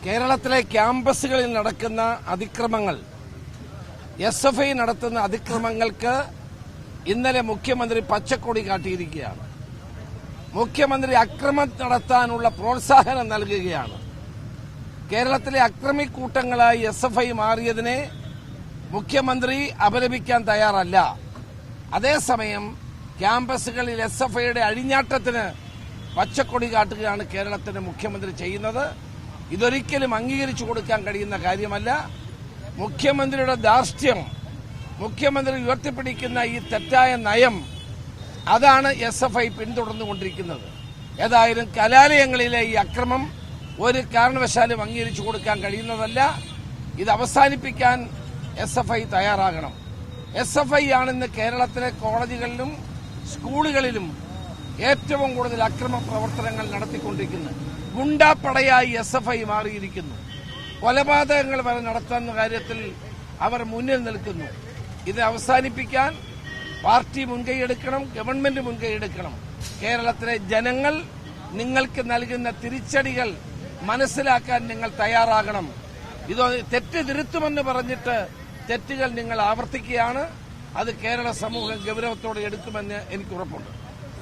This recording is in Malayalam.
കേരളത്തിലെ ക്യാമ്പസുകളിൽ നടക്കുന്ന അതിക്രമങ്ങൾ, SFI നടത്തുന്ന അതിക്രമങ്ങൾക്ക് ഇന്നലെ മുഖ്യമന്ത്രി പച്ചക്കൊടി കാട്ടിയിരിക്കുകയാണ്. മുഖ്യമന്ത്രി അക്രമം നടത്താനുള്ള പ്രോത്സാഹനം നൽകുകയാണ്. കേരളത്തിലെ അക്രമിക്കൂട്ടങ്ങളായി SFI മാറിയതിനെ മുഖ്യമന്ത്രി അപലപിക്കാൻ തയ്യാറല്ല. അതേസമയം ക്യാമ്പസുകളിൽ SFIയുടെ അഴിഞ്ഞാട്ടത്തിന് പച്ചക്കൊടി കാട്ടുകയാണ് കേരളത്തിന്റെ മുഖ്യമന്ത്രി ചെയ്യുന്നത്. ഇതൊരിക്കലും അംഗീകരിച്ചു കൊടുക്കാൻ കഴിയുന്ന കാര്യമല്ല. മുഖ്യമന്ത്രിയുടെ ധാർഷ്ട്യം, മുഖ്യമന്ത്രി ഉയർത്തിപ്പിടിക്കുന്ന ഈ തെറ്റായ നയം, അതാണ് SFI പിന്തുടർന്നുകൊണ്ടിരിക്കുന്നത്. ഏതായാലും കലാലയങ്ങളിലെ ഈ അക്രമം ഒരു കാരണവശാലും അംഗീകരിച്ചു കൊടുക്കാൻ കഴിയുന്നതല്ല. ഇത് അവസാനിപ്പിക്കാൻ SFI തയ്യാറാകണം. SFI ആണിന്ന് കേരളത്തിലെ കോളേജുകളിലും സ്കൂളുകളിലും ഏറ്റവും കൂടുതൽ അക്രമ പ്രവർത്തനങ്ങൾ നടത്തിക്കൊണ്ടിരിക്കുന്നത്. ഗുണ്ടാപ്പടയായി SFI മാറിയിരിക്കുന്നു. കൊലപാതകങ്ങൾ വരെ നടത്തുന്ന കാര്യത്തിൽ അവർ മുന്നിൽ നിൽക്കുന്നു. ഇത് അവസാനിപ്പിക്കാൻ പാർട്ടി മുൻകൈയെടുക്കണം, ഗവൺമെന്റ് മുൻകൈയെടുക്കണം. കേരളത്തിലെ ജനങ്ങൾ നിങ്ങൾക്ക് നൽകുന്ന തിരിച്ചടികൾ മനസ്സിലാക്കാൻ നിങ്ങൾ തയ്യാറാകണം. ഇത് തെറ്റ് തിരുത്തുമെന്ന് പറഞ്ഞിട്ട് തെറ്റുകൾ നിങ്ങൾ ആവർത്തിക്കുകയാണ്. അത് കേരള സമൂഹം ഗൗരവത്തോടെ എടുക്കുമെന്ന് എനിക്ക് ഉറപ്പുണ്ട്.